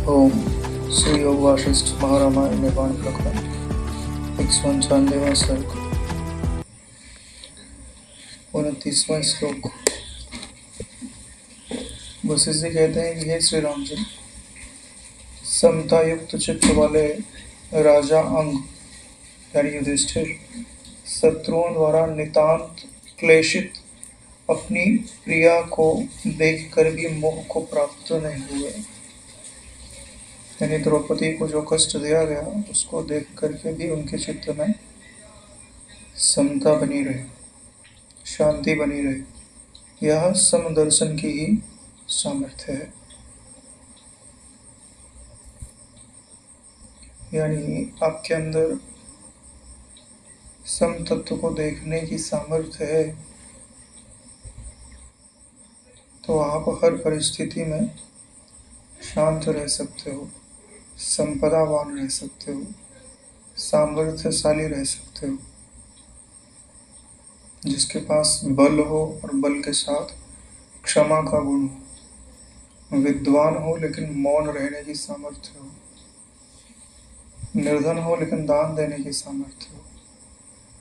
ओम श्री योग वाशिष्ठ महारामायण निर्वाण प्रकरण 195वां सर्ग 29वां श्लोक। वशिष्ठ जी कहते हैं कि हे श्री राम जी, समता युक्त चित्त वाले राजा अंग यानी युधिष्ठिर शत्रुओं द्वारा नितांत क्लेशित अपनी प्रिया को देखकर भी मोह को प्राप्त नहीं हुए। यानी द्रौपदी को जो कष्ट दिया गया उसको देख करके भी उनके चित्त में समता बनी रहे, शांति बनी रहे। यह समदर्शन की ही सामर्थ्य है। यानी आपके अंदर सम तत्व को देखने की सामर्थ्य है तो आप हर परिस्थिति में शांत रह सकते हो, संपदावान रह सकते हो, सामर्थ्यशाली रह सकते हो। जिसके पास बल हो और बल के साथ क्षमा का गुण हो, विद्वान हो लेकिन मौन रहने की सामर्थ्य हो, निर्धन हो लेकिन दान देने की सामर्थ्य हो,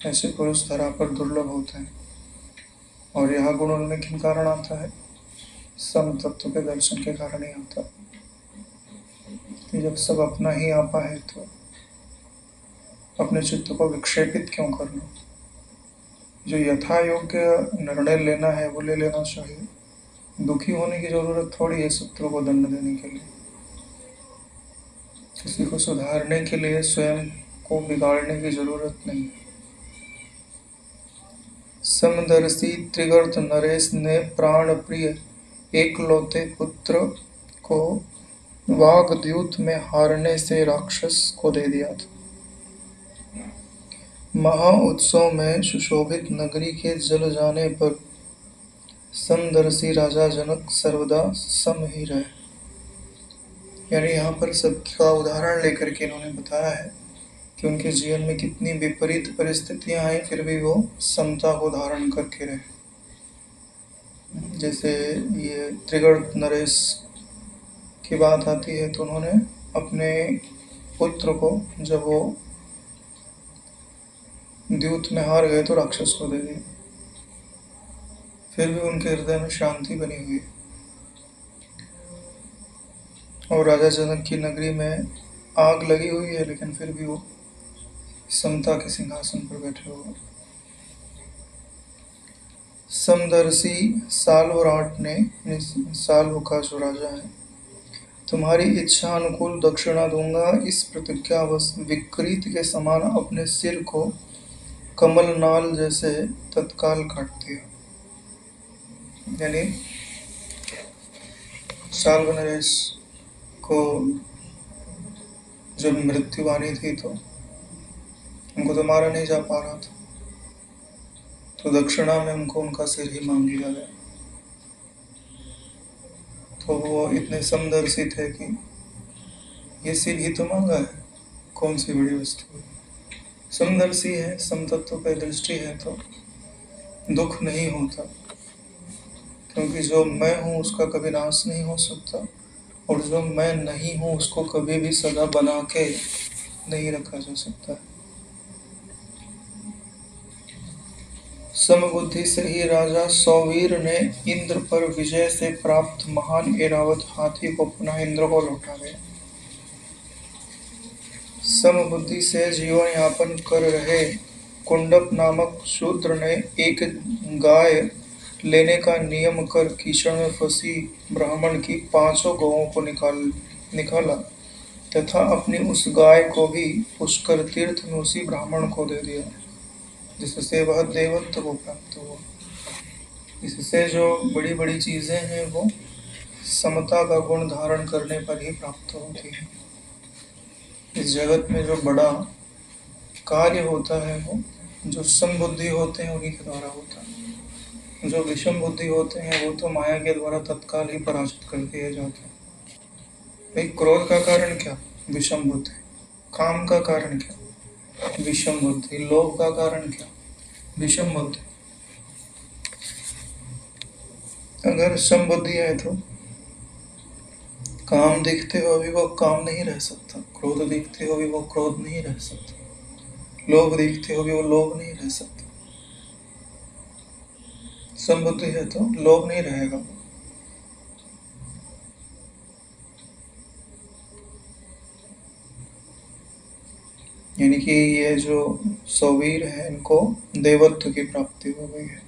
ऐसे पुरुष धरा पर दुर्लभ होते हैं। और यह गुण उनमें किन कारण आता है? सम तत्व के दर्शन के कारण ही आता है। कि जब सब अपना ही आपा है तो अपने चित्त को विक्षेपित क्यों करना? जो यथा योग्य निर्णय लेना है वो ले लेना चाहिए। दुखी होने की जरूरत थोड़ी है शत्रु को दंड देने के लिए। किसी को सुधारने के लिए स्वयं को बिगाड़ने की जरूरत नहीं। समदर्शी त्रिगर्त नरेश ने प्राण प्रिय एकलौते पुत्र को वागद्यूत में हारने से राक्षस को दे दिया था। महा उत्सव में सुशोभित नगरी के जल जाने पर समदर्शी राजा जनक सर्वदा सम ही रहे। यानी यहाँ पर सबका उदाहरण लेकर के इन्होंने बताया है कि उनके जीवन में कितनी विपरीत परिस्थितियां आई फिर भी वो समता को धारण करके रहे। जैसे ये त्रिगर्त नरेश की बात आती है तो उन्होंने अपने पुत्र को जब वो द्यूत में हार गए तो राक्षस को दे दिया। फिर भी उनके हृदय में शांति बनी हुई है। और राजा जनक की नगरी में आग लगी हुई है लेकिन फिर भी वो समता के सिंहासन पर बैठे हुए। समदर्शी साल्वराट ने, साल्व का जो राजा है, तुम्हारी इच्छा अनुकूल दक्षिणा दूंगा इस प्रतिज्ञावश विकृत के समान अपने सिर को कमलनाल जैसे तत्काल काट दिया। यानी साल्व नरेश को जब मृत्यु आनी थी तो उनको तो मारा नहीं जा पा रहा था, तो दक्षिणा में उनको उनका सिर ही मांग लिया गया। तो वो इतने समदर्शी थे कि ये सिर ही तो मांगा है, कौन सी बड़ी वस्तु है। समदर्शी है, समतत्व पे दृष्टि है तो दुख नहीं होता, क्योंकि जो मैं हूँ उसका कभी नाश नहीं हो सकता और जो मैं नहीं हूँ उसको कभी भी सदा बना के नहीं रखा जा सकता। समबुद्धि से ही राजा सौवीर ने इंद्र पर विजय से प्राप्त महान ऐरावत हाथी को पुनः इंद्र को लौटा गया। समबुद्धि से जीवन यापन कर रहे कुंडप नामक शूद्र ने एक गाय लेने का नियम कर कीचड़ में फंसी ब्राह्मण की 5 गौओं को निकाला तथा अपनी उस गाय को भी पुष्कर तीर्थ में उसी ब्राह्मण को दे दिया, जिससे वह देवत्व को प्राप्त हुआ। इससे जो बड़ी बड़ी चीजें हैं वो समता का गुण धारण करने पर ही प्राप्त होती है। इस जगत में जो बड़ा कार्य होता है वो जो समबुद्धि होते हैं उन्हीं के द्वारा होता है। जो विषम बुद्धि होते हैं वो तो माया के द्वारा तत्काल ही पराजित कर दिए जाते हैं। भाई क्रोध का कारण क्या? विषम बुद्धि। काम का कारण क्या? विषम बुद्धि। लोभ का कारण क्या? विषम बुद्धि। अगर सम बुद्धि है तो काम देखते हुए भी वो काम नहीं रह सकता, क्रोध देखते हुए भी वो क्रोध नहीं रह सकता, लोभ देखते हुए भी वो लोभ नहीं रह सकता। समबुद्धि है तो लोभ नहीं रहेगा। यानी कि ये जो सौवीर है इनको देवत्व की प्राप्ति हो गई है।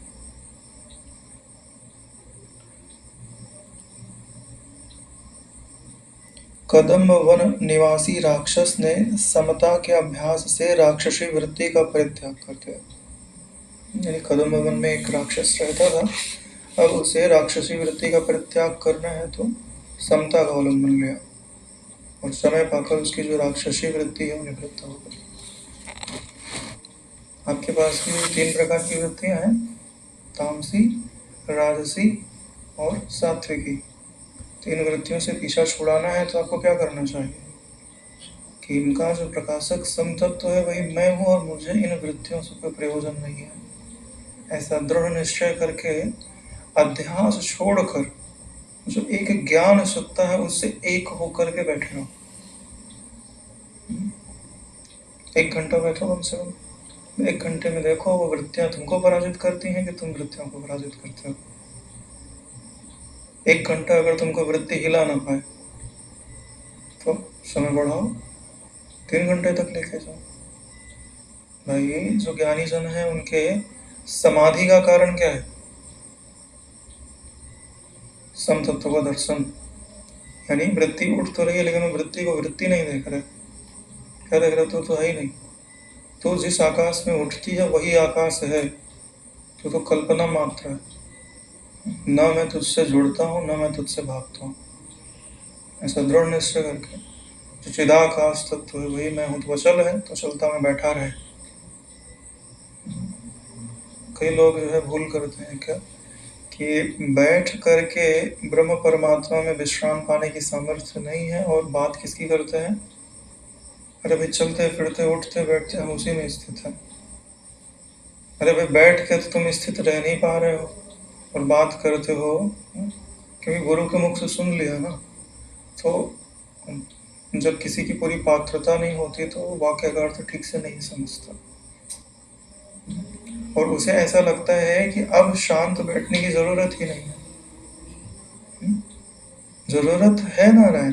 कदम्ब वन निवासी राक्षस ने समता के अभ्यास से राक्षसी वृत्ति का परित्याग कर दिया। यानी कदम्ब वन में एक राक्षस रहता था, अब उसे राक्षसी वृत्ति का परित्याग करना है तो समता का अवलंबन लिया और समय पाकर उसकी जो राक्षसी वृत्ति है वो निवृत्त हो गई। आपके पास भी 3 प्रकार की वृत्तियां हैं, तामसी, राजसी और सात्विकी। 3 वृत्तियों से पीछा छुड़ाना है तो आपको क्या करना चाहिए कि इनका जो प्रकाशक समतत्व है वही मैं हूँ और मुझे इन वृत्तियों से कोई प्रयोजन नहीं है, ऐसा दृढ़ निश्चय करके अध्यास छोड़कर जो एक ज्ञान सत्ता है उससे एक होकर के बैठे रहो। 1 घंटा बैठो कम से कम। 1 घंटे में देखो वो वृत्तियां तुमको पराजित करती हैं कि तुम वृत्तियों को पराजित करते हो। 1 घंटा अगर तुमको वृत्ति हिला ना पाए तो समय बढ़ाओ, 3 घंटे तक लेके जाओ। भाई जो ज्ञानी जन है उनके समाधि का कारण क्या है? समतत्व का दर्शन। यानी वृत्ति उठ तो रही है लेकिन वो वृत्ति को वृत्ति नहीं देख रहे। क्या देख रहे? तो है ही नहीं। तो जिस आकाश में उठती है वही आकाश है, तो कल्पना मात्र है। न मैं तुझसे जुड़ता हूँ न मैं तुझसे भागता हूँ, ऐसा दृढ़ निश्चय करके जो चिदाकाश तत्व है वही मैं हूँ। तो चल है तो चलता मैं बैठा रहे। कई लोग जो है भूल करते हैं क्या कि बैठ करके ब्रह्म परमात्मा में विश्राम पाने की सामर्थ्य नहीं है और बात किसकी करते हैं? अरे भाई चलते फिरते उठते बैठते हम उसी में स्थित हैं। अरे भाई बैठ के तो तुम स्थित रह नहीं पा रहे हो और बात करते हो क्योंकि गुरु के मुख से सुन लिया ना। तो जब किसी की पूरी पात्रता नहीं होती तो वाक्य का अर्थ ठीक से नहीं समझता और उसे ऐसा लगता है कि अब शांत बैठने की जरूरत ही नहीं है। जरूरत है नारायण।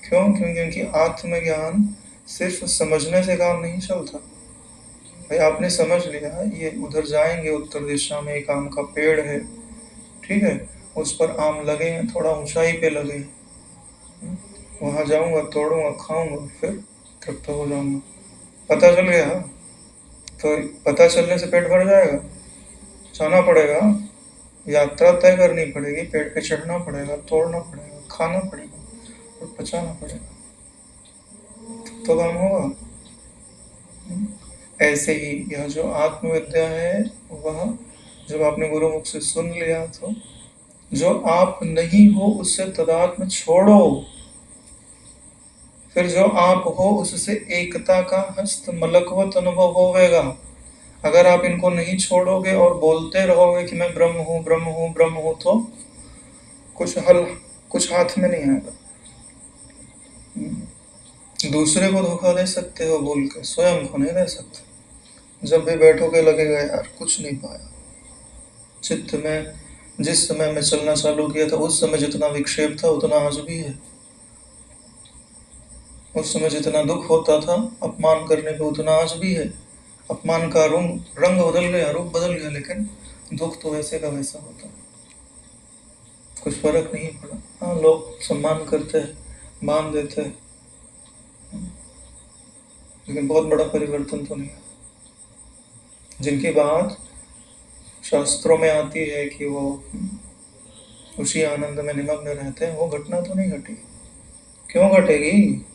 क्यों? क्योंकि आत्मज्ञान सिर्फ समझने से काम नहीं चलता। भाई आपने समझ लिया ये उधर जाएंगे उत्तर दिशा में एक आम का पेड़ है, ठीक है, उस पर आम लगे हैं, थोड़ा ऊंचाई पे लगे हैं, वहां जाऊंगा तोड़ूंगा खाऊंगा फिर तृप्त हो जाऊंगा। पता चल गया? तो पता चलने से पेट भर जाएगा? जाना पड़ेगा, यात्रा तय करनी पड़ेगी, पेड़ पे चढ़ना पड़ेगा, तोड़ना पड़ेगा, खाना पड़ेगा और पचाना पड़ेगा, तो काम होगा। ऐसे ही यह जो आत्मविद्या है वह जब आपने गुरु मुख से सुन लिया तो जो आप नहीं हो उससे तदात्म छोड़ो, फिर जो आप हो उससे एकता का हस्त मलकवत अनुभव होवेगा। अगर आप इनको नहीं छोड़ोगे और बोलते रहोगे कि मैं ब्रह्म हूँ ब्रह्म हूँ ब्रह्म हूँ तो कुछ हाथ में नहीं आएगा। दूसरे को धोखा दे सकते हो बोल के, स्वयं को नहीं दे सकते। जब भी बैठोगे लगेगा यार कुछ नहीं पाया। चित्त में जिस समय में चलना चालू किया था उस समय जितना विक्षेप था उतना आज भी है। उस समय जितना दुख होता था अपमान करने पे उतना आज भी है। अपमान का रंग बदल गया, रूप बदल गया, लेकिन दुख तो वैसे का वैसा होता है, कुछ फर्क नहीं पड़ा। हाँ लोग सम्मान करते हैं, मान देते हैं, लेकिन बहुत बड़ा परिवर्तन तो नहीं है। जिनकी बात शास्त्रों में आती है कि वो उसी आनंद में निमग्न रहते हैं, वो घटना तो नहीं घटी। क्यों घटेगी?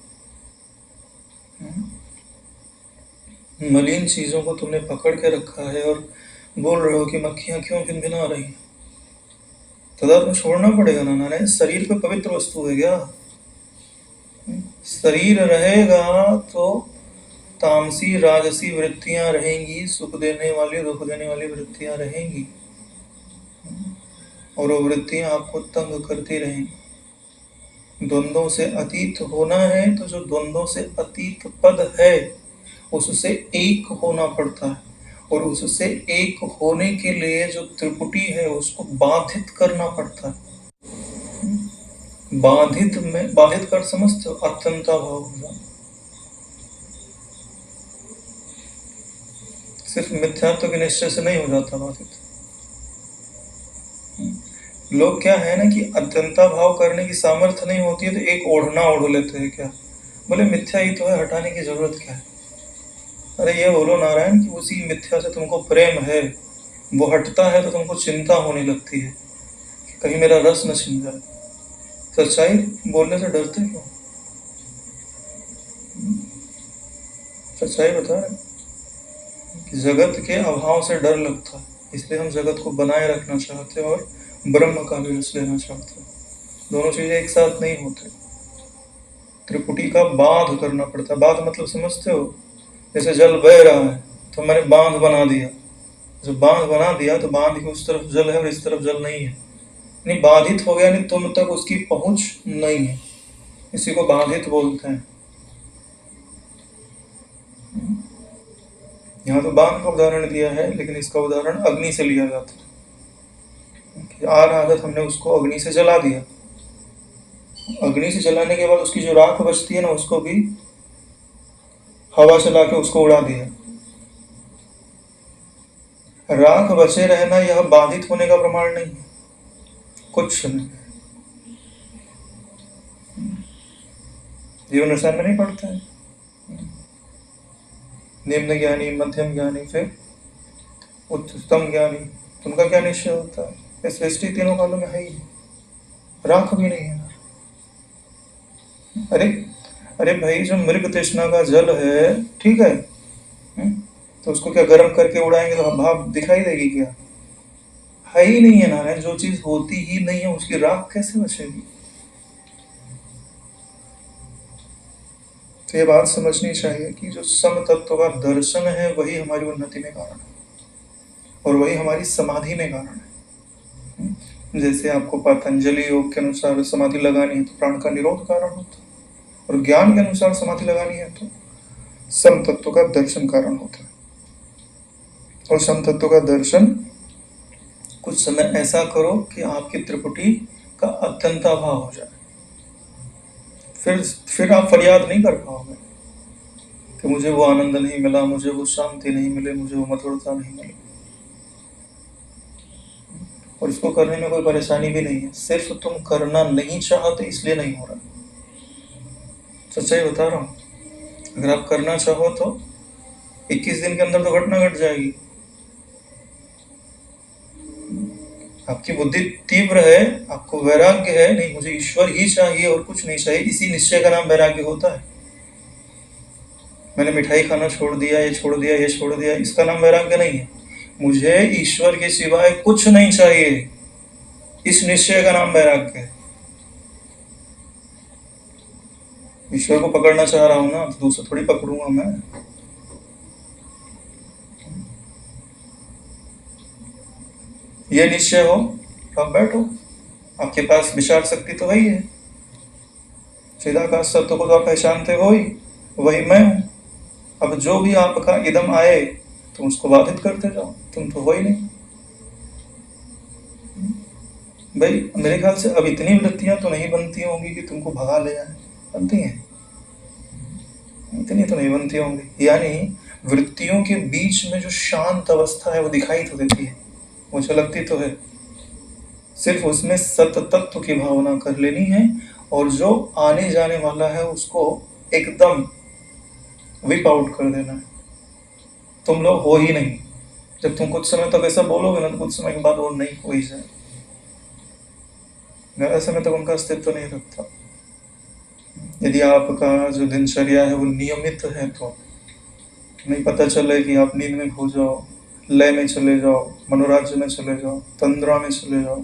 मलिन चीजों को तुमने पकड़ के रखा है और बोल रहे हो कि मक्खियां क्यों भिनभिना रही, तदा तुम्हें छोड़ना पड़ेगा ना नारायण। शरीर पे पवित्र वस्तु है क्या? शरीर रहेगा तो तामसी राजसी वृत्तियां रहेंगी, सुख देने वाली दुख देने वाली वृत्तियां रहेंगी और वो वृत्तियां आपको तंग करती रहेंगी। द्वंद्वों से अतीत होना है तो जो द्वंद्वों से अतीत पद है उससे एक होना पड़ता है, और उससे एक होने के लिए जो त्रिपुटी है उसको बाधित करना पड़ता है। बाधित में बाधित कर समझते हो, अत्यंता भाव हो जाए। सिर्फ मिथ्यात्व के निश्चय से नहीं हो जाता बाधित। लोग क्या है ना कि अत्यंता भाव करने की सामर्थ्य नहीं होती है तो एक ओढ़ना ओढ़ लेते हैं। क्या बोले मिथ्या ही तो है, हटाने की जरूरत क्या है। अरे ये बोलो नारायण कि उसी मिथ्या से तुमको प्रेम है, वो हटता है तो तुमको चिंता होने लगती है कि कहीं मेरा रस न छिन जाए। सच्चाई बोलने से डरते क्यों? सच्चाई बता रहे कि जगत के अभाव से डर लगता है, इसलिए हम जगत को बनाए रखना चाहते हैं और ब्रह्म का भी रस लेना चाहते हैं। दोनों चीजें एक साथ नहीं होते। त्रिपुटी का बांध करना पड़ता है। बांध मतलब समझते हो, जैसे जल बह रहा है तो मैंने बांध बना दिया। जब बांध बना दिया तो बांध की उस तरफ जल है और इस तरफ जल नहीं है, नहीं बाधित हो गया, नहीं तुम तक उसकी पहुंच नहीं है, इसी को बाधित बोलते हैं। यहाँ तो बांध का उदाहरण दिया है, लेकिन इसका उदाहरण अग्नि से लिया जाता है। आ रहा था, हमने उसको अग्नि से जला दिया। अग्नि से जलाने के बाद उसकी जो राख बचती है ना, उसको भी हवा चला के उसको उड़ा दिया। राख बचे रहना यह बाधित होने का प्रमाण नहीं है, कुछ नहीं। जीवन रसायन में नहीं पढ़ते हैं, निम्न ज्ञानी, मध्यम ज्ञानी, फिर उच्चतम ज्ञानी, उनका क्या निश्चय होता है? ये सृष्टि तीनों कालों में है ही, राख भी नहीं है। अरे अरे भाई, जो मृग तृष्णा का जल है, ठीक है, तो उसको क्या गर्म करके उड़ाएंगे तो भाप दिखाई देगी क्या? है ही नहीं है नारायण। जो चीज होती ही नहीं है उसकी राख कैसे बचेगी? तो ये बात समझनी चाहिए कि जो सम तत्व का दर्शन है वही हमारी उन्नति में कारण है, और वही हमारी समाधि में कारण है। जैसे आपको पतंजलि योग के अनुसार समाधि लगानी है तो प्राण का निरोध कारण होता है, और ज्ञान के अनुसार समाधि लगानी है तो सम तत्व का दर्शन कारण होता है। और सम तत्व का दर्शन कुछ समय ऐसा करो कि आपकी त्रिपुटी का अत्यंत अभाव हो जाए, फिर आप फरियाद नहीं कर पाओगे कि मुझे वो आनंद नहीं मिला, मुझे वो शांति नहीं मिले, मुझे वो मधुरता नहीं मिली। और इसको करने में कोई परेशानी भी नहीं है, सिर्फ तुम करना नहीं चाहते इसलिए नहीं हो रहा। सच्चाई बता रहा हूँ, अगर आप करना चाहो तो 21 दिन के अंदर तो घटना घट जाएगी। आपकी बुद्धि तीव्र है, आपको वैराग्य है, नहीं मुझे ईश्वर ही चाहिए और कुछ नहीं चाहिए, इसी निश्चय का नाम वैराग्य होता है। मैंने मिठाई खाना छोड़ दिया, ये छोड़ दिया, ये छोड़ दिया, इसका नाम वैराग्य नहीं है। मुझे ईश्वर के सिवाय कुछ नहीं चाहिए, इस निश्चय का नाम वैराग्य है। ईश्वर को पकड़ना चाह रहा हूं ना, तो दूसरा थोड़ी पकड़ूंगा मैं। ये निश्चय हो तो आप बैठो, आपके पास विचार शक्ति तो है ही है। चिदाकाश सत्य को तो आप पहचानते हो ही, वही मैं हूं। अब जो भी आपका इदम आए तुम उसको बाधित करते जाओ, तुम तो हो ही नहीं। भाई मेरे ख्याल से अब इतनी वृत्तियां तो नहीं बनती होंगी कि तुमको भगा ले जाए, बनती हैं? इतनी तो नहीं बनती होंगी। यानी वृत्तियों के बीच में जो शांत अवस्था है वो दिखाई तो देती है, वो झलकती तो है, सिर्फ उसमें सत तत्व की भावना कर लेनी है, और जो आने जाने वाला है उसको एकदम विप आउट कर देना है। तुम लोग हो ही नहीं। जब तुम कुछ समय तक ऐसा बोलोगे ना तो कुछ समय के बाद वो नहीं हो ही जाए। ऐसे में तक उनका अस्तित्व नहीं रखता। यदि आपका जो दिनचर्या है वो नियमित है तो नहीं पता चले कि आप नींद में खो जाओ, लय में चले जाओ, मनोराज्य में चले जाओ, तंद्रा में चले जाओ,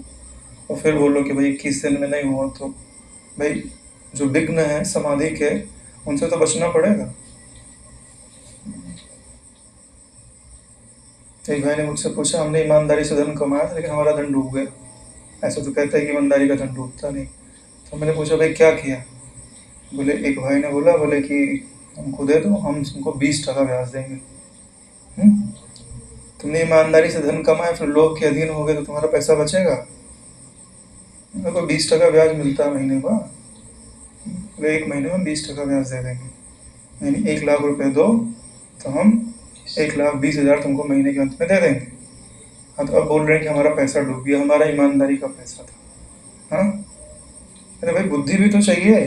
और फिर बोलो कि भाई 21 दिन में नहीं हुआ, तो भाई जो विघ्न है समाधि के उनसे तो बचना पड़ेगा। एक भाई ने मुझसे पूछा, हमने ईमानदारी से धन कमाया था लेकिन हमारा धन डूब गया। ऐसा तो कहता है कि ईमानदारी का धन डूबता नहीं। तो मैंने पूछा भाई क्या किया? बोले एक भाई ने बोला, बोले कि हमको दे दो, हम तुमको 20% ब्याज देंगे। तुमने ईमानदारी से धन कमाया, फिर लोग के अधीन हो गए तो तुम्हारा पैसा बचेगा? मेरे को 20% ब्याज मिलता है महीने का। बोले एक महीने में 20% ब्याज दे देंगे, यानी 1,00,000 रुपये दो तो हम 1,20,000 तुमको महीने के अंत में दे देंगे। हाँ, तो अब बोल रहे हैं कि हमारा पैसा डूब गया, हमारा ईमानदारी का पैसा था। हाँ, अरे भाई बुद्धि भी तो चाहिए।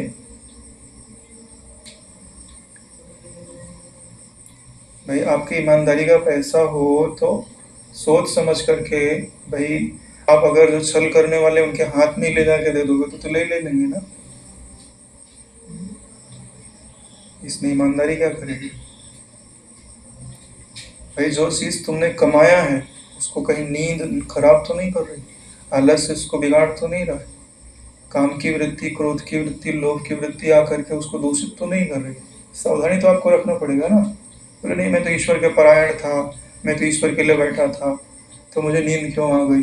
भाई आपकी ईमानदारी का पैसा हो तो सोच समझ करके, भाई आप अगर जो छल करने वाले उनके हाथ में ले जाके दे दोगे तो ले लेंगे ना। इसमें ईमानदारी क्या करेगी? भाई जो चीज तुमने कमाया है उसको कहीं नींद खराब तो नहीं कर रही, आलस से उसको बिगाड़ तो नहीं रहा है, काम की वृत्ति, क्रोध की वृत्ति, लोभ की वृत्ति आकर के उसको दूषित तो नहीं कर रही। सावधानी तो आपको रखना पड़ेगा ना। बोले नहीं, मैं तो ईश्वर के परायण था, मैं तो ईश्वर के लिए बैठा था, तो मुझे नींद क्यों आ गई?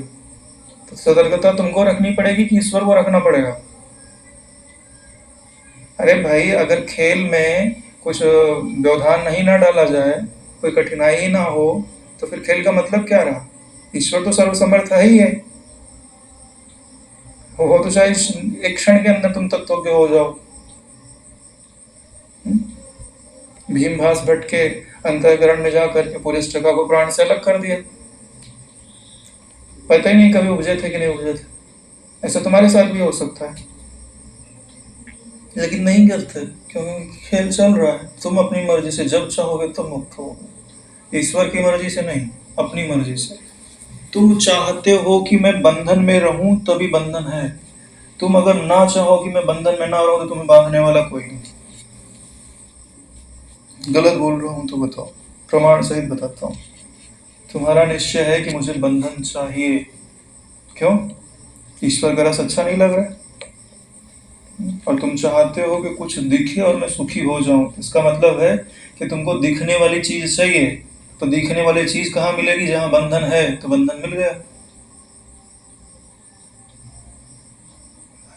तो सतर्कता तुमको रखनी पड़ेगी कि ईश्वर को रखना पड़ेगा? अरे भाई अगर खेल में कुछ व्यवधान नहीं ना डाला जाए, कोई कठिनाई ना हो, तो फिर खेल का मतलब क्या रहा? ईश्वर तो सर्वसमर्थ है ही है, हो तो चाहे एक क्षण के अंदर तुम तत्वज्ञ हो जाओ। भीमभास भट्ट के अंतःकरण में जाकर के पूरे स्टका को प्राण से अलग कर दिया, पता ही नहीं कभी उपजे थे कि नहीं उपजे थे। ऐसा तुम्हारे साथ भी हो सकता है, लेकिन नहीं करते क्योंकि खेल चल रहा है। तुम अपनी मर्जी से जब चाहोगे तब मुक्त होगे, ईश्वर की मर्जी से नहीं, अपनी मर्जी से। तुम चाहते हो कि मैं बंधन में रहूं तभी बंधन है, तुम अगर ना चाहो कि मैं बंधन में ना रहूं तो तुम्हें बांधने वाला कोई नहीं। गलत बोल रहा हूं तो बताओ, प्रमाण सहित बताता हूं। तुम्हारा निश्चय है कि मुझे बंधन चाहिए, क्यों? ईश्वर का रस अच्छा नहीं लग रहा है, और तुम चाहते हो कि कुछ दिखे और मैं सुखी हो जाऊं। इसका मतलब है कि तुमको दिखने वाली चीज चाहिए, तो दिखने वाली चीज कहाँ मिलेगी? जहां बंधन है, तो बंधन मिल गया।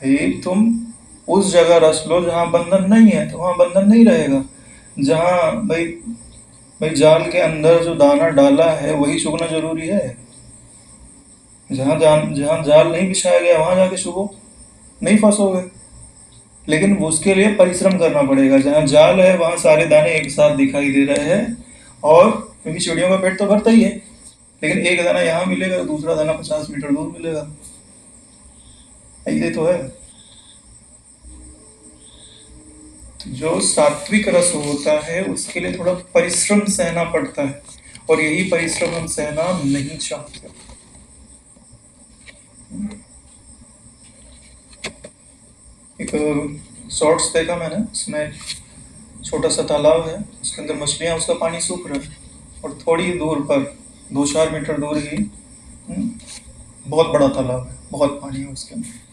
भाई तुम उस जगह रस लो जहां बंधन नहीं है, तो वहां बंधन नहीं रहेगा। जहां भाई भाई जाल के अंदर जो दाना डाला है वही चुगना जरूरी है। जहां जाल नहीं बिछाया गया वहां जाके चुगो, नहीं फंसोगे। लेकिन उसके लिए परिश्रम करना पड़ेगा। जहां जाल है वहां सारे दाने एक साथ दिखाई दे रहे हैं, और क्योंकि चिड़ियों का पेट तो भरता ही है, लेकिन एक दाना यहाँ मिलेगा तो दूसरा दाना 50 मीटर दूर मिलेगा। ये तो है। तो जो सात्विक रस होता है उसके लिए थोड़ा परिश्रम सहना पड़ता है, और यही परिश्रम हम सहना नहीं चाहते। एक शॉर्ट्स देखा मैंने, उसमें छोटा सा तालाब है, उसके अंदर मछलियां, उसका पानी सूख रहा है, और थोड़ी दूर पर 2-4 मीटर दूर ही बहुत बड़ा तालाब है, बहुत पानी है उसके अंदर।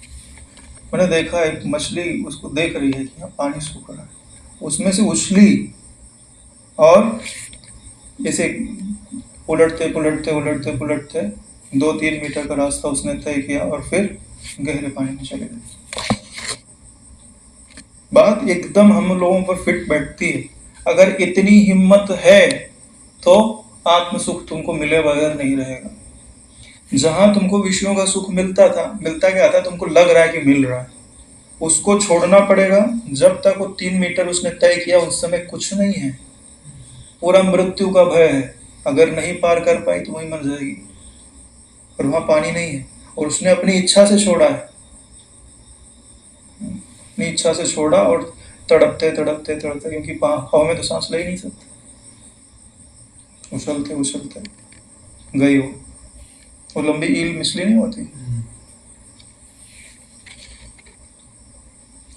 मैंने देखा एक मछली उसको देख रही है कि यहाँ पानी सूख रहा है, उसमें से उछली और जैसे उलटते पुलटते उलटते पुलटते 2-3 मीटर का रास्ता उसने तय किया और फिर गहरे पानी में चले गए। बात एकदम हम लोगों पर फिट बैठती है। अगर इतनी हिम्मत है तो आत्म सुख तुमको मिले बगैर नहीं रहेगा। जहां तुमको विषयों का सुख मिलता था, मिलता क्या था, तुमको लग रहा है कि मिल रहा है, उसको छोड़ना पड़ेगा। जब तक वो 3 मीटर उसने तय किया उस समय कुछ नहीं है, पूरा मृत्यु का भय है। अगर नहीं पार कर पाई तो वहीं मर जाएगी, और वहां पानी नहीं है, और उसने अपनी इच्छा से छोड़ा है, अपनी इच्छा से छोड़ा, और तड़पते तड़पते तड़पते, क्योंकि हवा में तो सांस ले ही नहीं सकते, उछलते उछलते गई वो लंबी ईल मछली नहीं होती,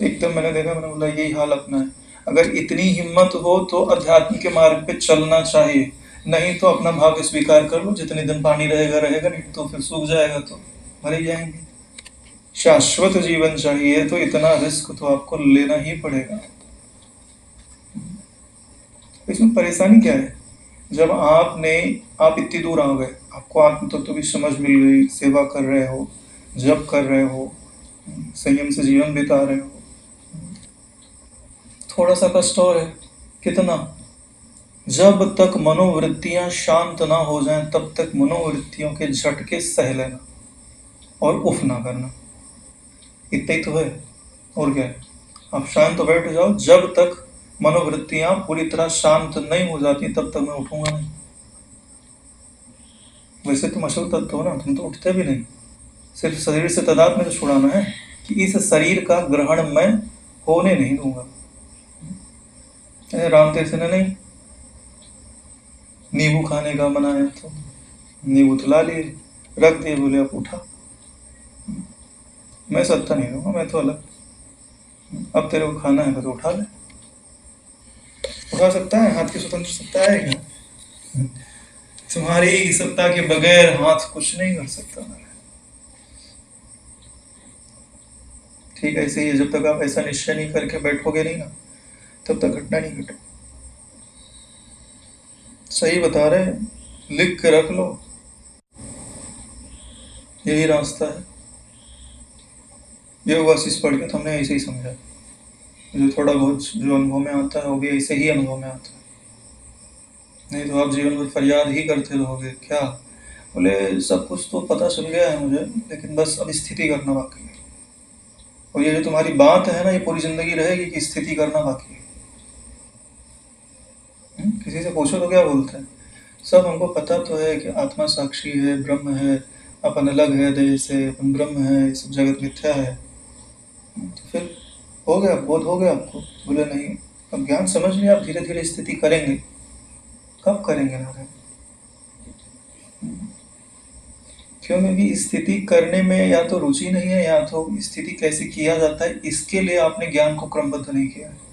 एकदम मैंने देखा, मैंने बोला यही हाल अपना है। अगर इतनी हिम्मत हो तो अध्यात्म के मार्ग पे चलना चाहिए, नहीं तो अपना भाग्य स्वीकार कर लो, जितने दिन पानी रहेगा रहेगा, नहीं तो फिर सूख जाएगा तो मर ही जाएंगे। शाश्वत जीवन चाहिए तो इतना रिस्क तो आपको लेना ही पड़ेगा। इसमें परेशानी क्या है? जब आप इतनी दूर आ गए, आपको आत्म तत्व की समझ मिल गई, सेवा कर रहे हो, जप कर रहे हो, संयम से जीवन बिता रहे हो। थोड़ा सा कष्ट और है। कितना? जब तक मनोवृत्तियां शांत ना हो जाएं तब तक मनोवृत्तियों के झटके सह लेना और उफ ना करना। इतना ही तो है, और क्या है। आप शांत तो बैठ जाओ, जब तक मनोवृत्तियां पूरी तरह शांत नहीं हो जाती तब तक मैं उठूंगा नहीं। वैसे तुम अशुद्ध तत्व हो ना, तुम तो उठते भी नहीं। सिर्फ शरीर से तादाद में तो छुड़ाना है कि इस शरीर का ग्रहण मैं होने नहीं दूंगा। रामदेव से ने नहीं नींबू खाने का मनाया तो नींबू तो ला लिए, रख दिए, बोले अब उठा। मैं सत्ता नहीं दूंगा, मैं तो अलग। अब तेरे को खाना है तो उठा ले। उठा सकता है? हाथ की स्वतंत्र सत्ता है क्या? तुम्हारी सत्ता के बगैर हाथ कुछ नहीं कर सकता। ठीक है, ऐसे ही जब तक आप ऐसा निश्चय नहीं करके बैठोगे नहीं ना, तब तक घटना नहीं घटे। सही बता रहे, लिख के रख लो, यही रास्ता है। योग वासिष्ठ पढ़ के तो हमने ऐसे ही समझा। जो थोड़ा बहुत जो अनुभव में आता है वो भी ऐसे ही अनुभव में आता है। नहीं तो आप जीवन भर फरियाद ही करते रहोगे। क्या बोले, सब कुछ तो पता चल गया है मुझे, लेकिन बस अब स्थिति करना बाकी है। और ये जो तुम्हारी बात है ना, ये पूरी जिंदगी रहेगी कि स्थिति करना बाकी है। किसी से पूछो तो क्या बोलते हैं? सब हमको पता तो है कि आत्मा साक्षी है, ब्रह्म है, अपन अलग है देह से, अपन ब्रह्म है, सब जगत मिथ्या है। तो फिर हो गया, बोध हो गया आपको? बोले नहीं, अब ज्ञान समझ लिया, आप धीरे धीरे स्थिति करेंगे। कब करेंगे नारायण? क्योंकि स्थिति करने में या तो रुचि नहीं है, या तो स्थिति कैसे किया जाता है इसके लिए आपने ज्ञान को क्रमबद्ध नहीं किया है।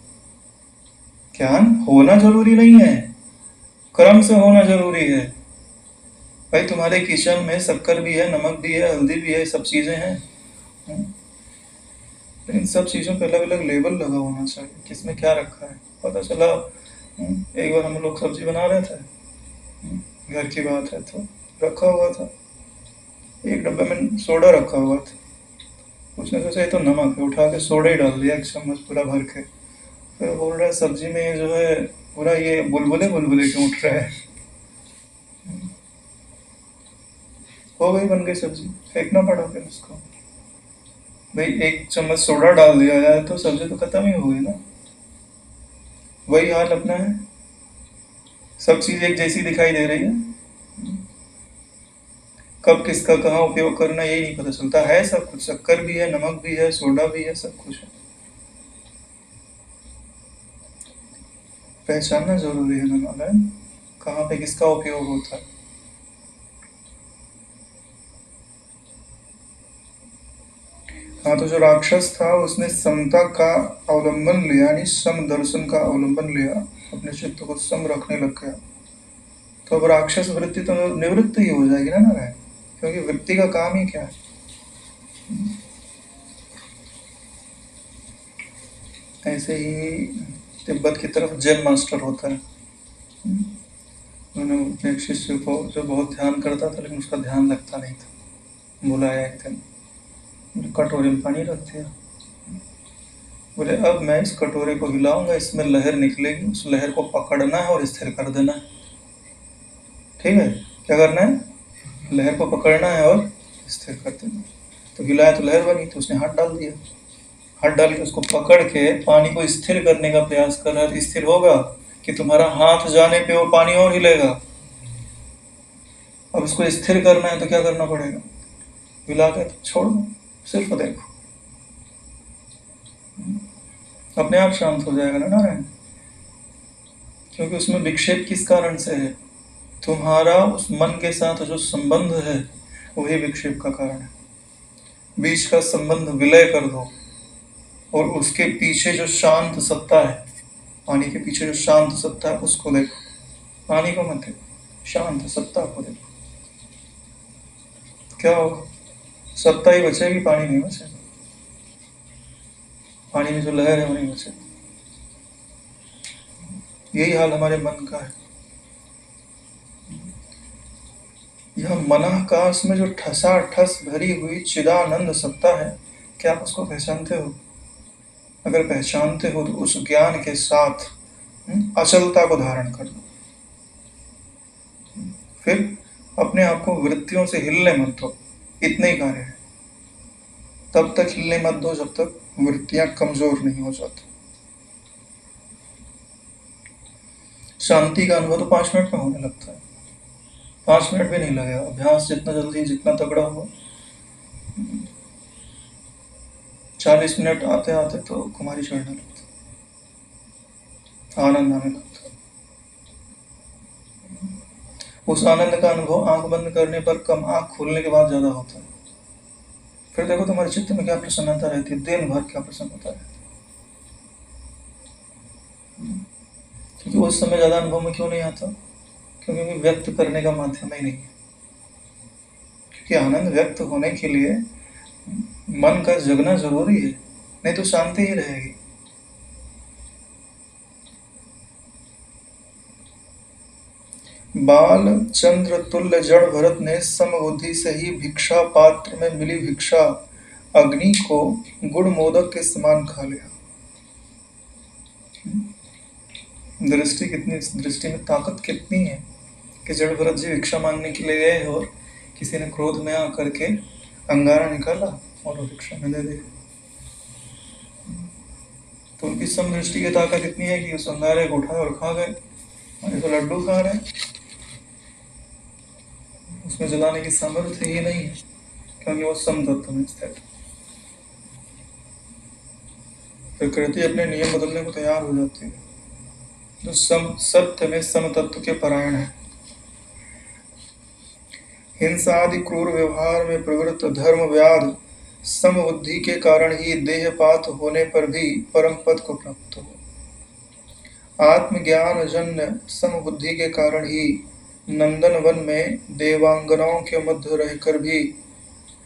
ज्ञान होना जरूरी नहीं है, क्रम से होना जरूरी है। भाई तुम्हारे किचन में शक्कर भी है, नमक भी है, हल्दी भी है, सब चीजें हैं, इन सब चीजों पे अलग अलग लेबल लगा होना चाहिए, किसमें क्या रखा है पता चला। एक बार हम लोग सब्जी बना रहे थे, घर की बात है, तो रखा हुआ था एक डब्बे में सोडा रखा हुआ था। उसने सोचा ये तो नमक है, उठा के सोडा ही डाल दिया, एक चम्मच पूरा भर के। फिर बोल रहा है सब्जी में जो है पूरा ये बुलबुले बुलबुले क्यों उठ रहा है। हो गई, बन गई सब्जी, फेंकना पड़ा फिर उसको। भाई एक चम्मच सोडा डाल दिया है तो सब्जी तो खत्म ही हो गई ना। वही हाल अपना है, सब चीज एक जैसी दिखाई दे रही है, कब किसका कहाँ उपयोग करना यही नहीं पता चलता है। सब कुछ, शक्कर भी है, नमक भी है, सोडा भी है, सब कुछ है। पहचानना जरूरी है ना नारायण, कहाँ पे किसका उपयोग होता है। हाँ, तो जो राक्षस था उसने समता का अवलंबन लिया, यानी सम दर्शन का अवलंबन लिया, अपने चित्त को सम रखने लग गया। तो अब राक्षस वृत्ति तो निवृत्त ही हो जाएगी ना नारायण, क्योंकि वृत्ति का काम ही क्या है। ऐसे ही तिब्बत की तरफ जैन मास्टर होता है, उन्होंने अपने शिष्य को जो बहुत ध्यान करता था लेकिन उसका ध्यान लगता नहीं था, बुलाया एक दिन, कटोरे में पानी रख दिया। बोले अब मैं इस कटोरे को हिलाऊंगा, इसमें लहर निकलेगी, उस लहर को पकड़ना है और स्थिर कर देना है। ठीक है, क्या करना है? लहर को पकड़ना है और स्थिर कर देना है। तो हिलाया तो लहर बनी, तो उसने हाथ डाल दिया, हाथ डाल के उसको पकड़ के पानी को स्थिर करने का प्रयास कर रहा है। तो स्थिर होगा कि तुम्हारा हाथ जाने पे वो पानी और हिलेगा। अब इसको स्थिर करना है तो क्या करना पड़ेगा? हिला के छोड़ दो, सिर्फ देखो, अपने आप शांत हो जाएगा ना नारायण। क्योंकि उसमें विक्षेप किस कारण से है? तुम्हारा उस मन के साथ जो संबंध है वही विक्षेप का कारण है। बीच का संबंध विलय कर दो और उसके पीछे जो शांत सत्ता है, पानी के पीछे जो शांत सत्ता है उसको देखो। पानी को मत देखो, शांत सत्ता को देखो। क्या होगा? सत्ता ही बचेगी, पानी नहीं बचेगा। पानी में जो लहर है वो नहीं बचेगी। यही हाल हमारे मन का है। यह मनाकाश में जो ठसा ठस भरी हुई चिदानंद सत्ता है, क्या आप उसको पहचानते हो? अगर पहचानते हो तो उस ज्ञान के साथ अचलता को धारण कर लो। फिर अपने आप को वृत्तियों से हिलने मत दो, इतने ही कार्य है। तब तक हिलने मत दो जब तक वृत्तियां कमजोर नहीं हो जाती। शांति का अनुभव तो 5 मिनट में होने लगता है, 5 मिनट भी नहीं लगेगा। अभ्यास जितना जल्दी, जितना तगड़ा हो, 40 मिनट आते आते तो कुमारी चढ़ने लगती, आनंद आने लगता। उस आनंद का अनुभव आंख बंद करने पर कम, आंख खोलने के बाद ज्यादा होता है। फिर देखो तुम्हारे चित्त में क्या प्रसन्नता रहती है, दिन भर क्या प्रसन्नता रहती है। क्योंकि उस समय ज्यादा अनुभव में क्यों नहीं आता? क्योंकि व्यक्त करने का माध्यम ही नहीं है। क्योंकि आनंद व्यक्त होने के लिए मन का जगना जरूरी है, नहीं तो शांति ही रहेगी। बाल चंद्र तुल्य जड़ भरत ने समबुद्धि से ही भिक्षा पात्र में मिली भिक्षा अग्नि को गुड़ मोदक के समान खा लिया। दृष्टि कितनी, दृष्टि में ताकत कितनी है कि जड़ भरत जी भिक्षा मांगने के लिए गए और किसी ने क्रोध में आकर के अंगारा निकाला और वो भिक्षा में दे दी। तो उनकी समदृष्टि की ताकत इतनी है कि उस अंगारे को उठाए और खा गए। और तो लड्डू खा रहे हैं, उसमें जलाने की सामर्थ्य ही नहीं है, क्योंकि वो सम तत्व में स्थित। प्रकृति अपने नियम बदलने को तैयार हो जाती है, जो सत्य में सम तत्व के परायण है। हिंसा आदि क्रूर व्यवहार में प्रवृत्त धर्म व्याध समबुद्धि के कारण ही देहपात होने पर भी परम पद को प्राप्त हो। आत्मज्ञान जन्य समबुद्धि के कारण ही नंदन वन में देवांगनाओं के मध्य रहकर भी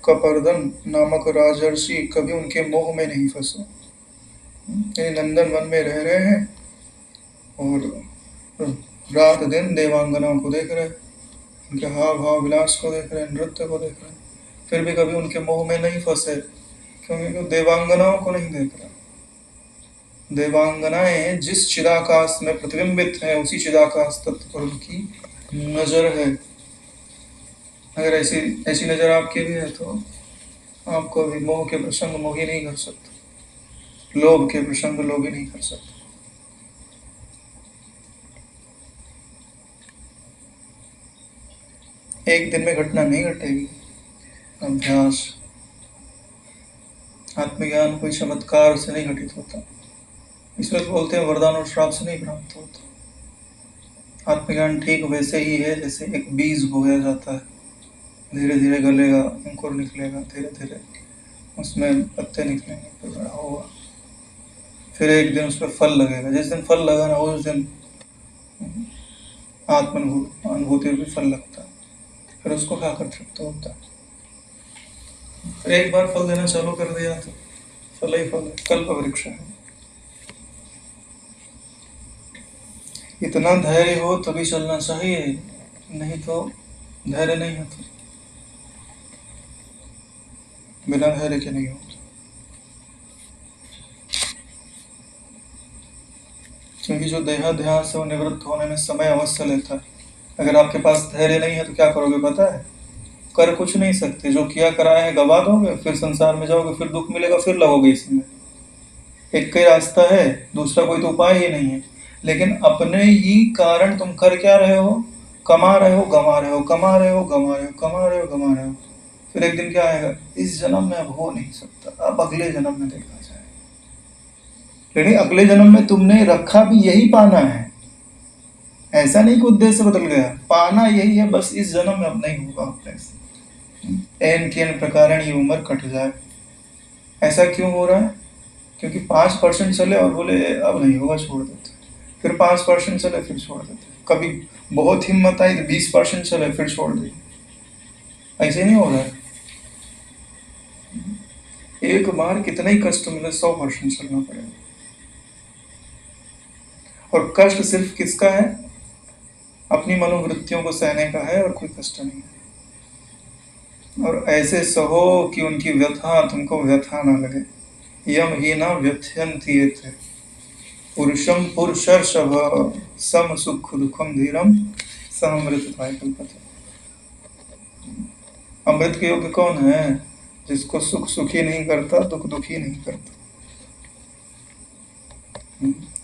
कपर्दन नामक राजर्षि कभी उनके मोह में नहीं फंसे। नंदन वन में रह रहे हैं और रात दिन देवांगनाओं को देख रहे हैं, उनके हाव भाव विलास को देख रहे हैं, नृत्य को देख रहे हैं, फिर भी कभी उनके मोह में नहीं फंसे, क्योंकि देवांगनाओं को नहीं देख रहा। देवांगनाएं जिस चिदाकाश में प्रतिबिंबित है, उसी चिदाकाश तत्व पर उनकी नजर है। अगर ऐसी ऐसी नजर आपकी भी है तो आपको भी मोह के प्रसंग मोही नहीं कर सकते, लोभ के प्रसंग लोभी नहीं कर सकते। एक दिन में घटना नहीं घटेगी। अभ्यास, आत्मज्ञान कोई चमत्कार से नहीं घटित होता, इसलिए तो बोलते हैं वरदान और श्राप से नहीं प्राप्त होता। आत्मज्ञान ठीक वैसे ही है जैसे एक बीज बोया जाता है, धीरे धीरे गलेगा, अंकुर निकलेगा, धीरे धीरे उसमें पत्ते निकलेंगे, फिर बड़ा होगा, फिर एक दिन उस पर फल लगेगा। जिस दिन फल लगा ना उस दिन अनुभूति भी फल लगता है, फिर उसको खाकर तृप्त होता है। फिर एक बार फल देना चालू कर दिया तो फल ही फल है, कल्प वृक्ष है। इतना धैर्य हो तभी चलना चाहिए, नहीं तो धैर्य नहीं होता, बिना धैर्य के नहीं होता। क्योंकि जो देहाध्यास है वो निवृत्त होने में समय अवश्य लेता है। अगर आपके पास धैर्य नहीं है तो क्या करोगे पता है? कर कुछ नहीं सकते, जो किया कराया है गवा दोगे, फिर संसार में जाओगे, फिर दुख मिलेगा, फिर लगोगे इसमें। एक ही रास्ता है, दूसरा कोई तो उपाय ही नहीं है। लेकिन अपने ही कारण तुम कर क्या रहे हो? कमा रहे हो, गमा रहे हो, कमा रहे हो, गमा रहे हो, कमा रहे हो, गमा रहे हो। फिर एक दिन क्या आएगा? इस जन्म में अब हो नहीं सकता, अब अगले जन्म में देखा जाए। लेकिन अगले जन्म में तुमने रखा भी यही पाना है, ऐसा नहीं कि उद्देश्य बदल गया, पाना यही है, बस इस जन्म में अब नहीं होगा अपने से। एन के एन प्रकार ये उम्र कट जाए। ऐसा क्यों हो रहा है? क्योंकि 5% चले और बोले अब नहीं होगा, छोड़ देते। फिर 5% चले, फिर छोड़ देते। कभी बहुत हिम्मत आई तो 20% चले, फिर छोड़ दिए। ऐसे नहीं हो रहा है। एक बार कितना ही कष्ट मिले, 100% चलना पड़ेगा। और कष्ट सिर्फ किसका है? अपनी मनोवृत्तियों को सहने का है, और कोई कष्ट नहीं है। और ऐसे सहो कि उनकी व्यथा तुमको व्यथा ना लगे। यम ही न व्यथयन्ति येते पुरुषम पुरुषर्षभ सम सुख दुखम धीरम समृतताय कल्पते। अमृत के योग्य कौन है? जिसको सुख सुखी नहीं करता, दुख दुखी नहीं करता,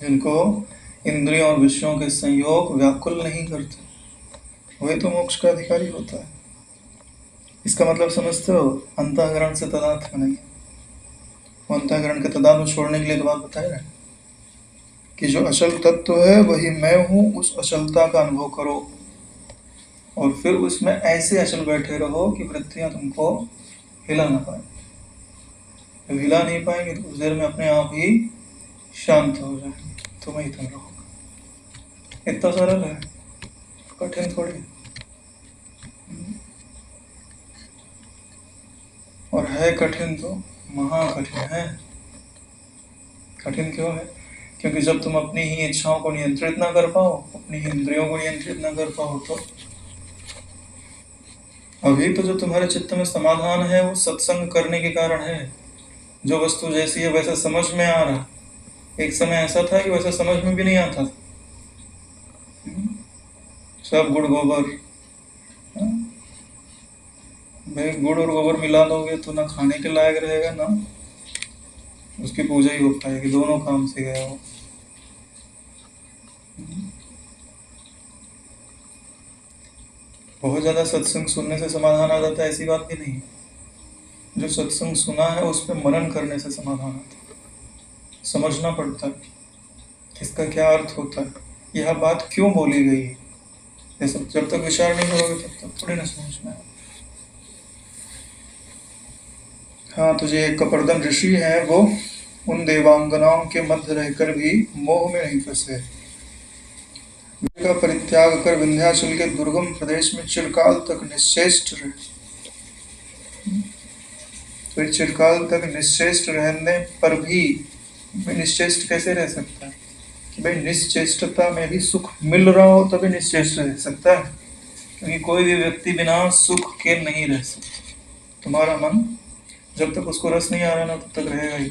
जिनको इंद्रियों और विषयों के संयोग व्याकुल नहीं करते, वही तो मोक्ष का अधिकारी होता है। इसका मतलब समझते हो? अंतःकरण से तदात्म नहीं है। अंतःकरण के तदात्म छोड़ने के लिए तो बात बताया है कि जो अचल तत्व है वही मैं हूं, उस अचलता का अनुभव करो और फिर उसमें ऐसे अचल बैठे रहो कि वृत्तियां तुमको हिला ना पाए। जब हिला नहीं पाएंगे तो उस देर में अपने आप ही शांत हो जाएंगे, तुम ही तुम रहोगे। इतना सरल है, कठिन थोड़ी। और है कठिन तो महाकठिन है। कठिन क्यों है? क्योंकि जब तुम अपनी ही इच्छाओं को नियंत्रित ना कर पाओ, अपनी ही इंद्रियों को नियंत्रित ना कर पाओ, तो अभी तो जो तुम्हारे चित्त में समाधान है वो सत्संग करने के कारण है। जो वस्तु जैसी है वैसा समझ में आ रहा। एक समय ऐसा था कि वैसा समझ में भी नहीं आता था। सब गुड़ गोबर, भाई गुड़ और गोबर मिला दोगे तो ना खाने के लायक रहेगा ना उसकी पूजा ही हो पाएगी, दोनों काम से गया हो। बहुत ज्यादा सत्संग सुनने से समाधान आ जाता है ऐसी बात भी नहीं। जो सत्संग सुना है उस पर मनन करने से समाधान आता है। समझना पड़ता है इसका क्या अर्थ होता है, यह बात क्यों बोली गई है। ये सब जब तक विचार नहीं करोगे तब तक थोड़ी ना समझ में। हाँ, तो ये कपर्दन ऋषि है वो उन देवांगनाओं के मध्य रहकर भी मोह में नहीं फंसे। का परित्याग कर विंध्याचल के दुर्गम प्रदेश में चिरकाल तक निश्चेष्ट रहे। तो चिरकाल तक निश्चेष्ट रहने पर भी निश्चेष्ट कैसे रह सकता है? कि भाई निश्चेष्टता में भी सुख मिल रहा हो तभी निश्चेष्ट रह सकता है, क्योंकि कोई भी व्यक्ति बिना सुख के नहीं रह सकता। तुम्हारा मन जब तक उसको रस नहीं आ रहा ना तब तक रहेगा ही।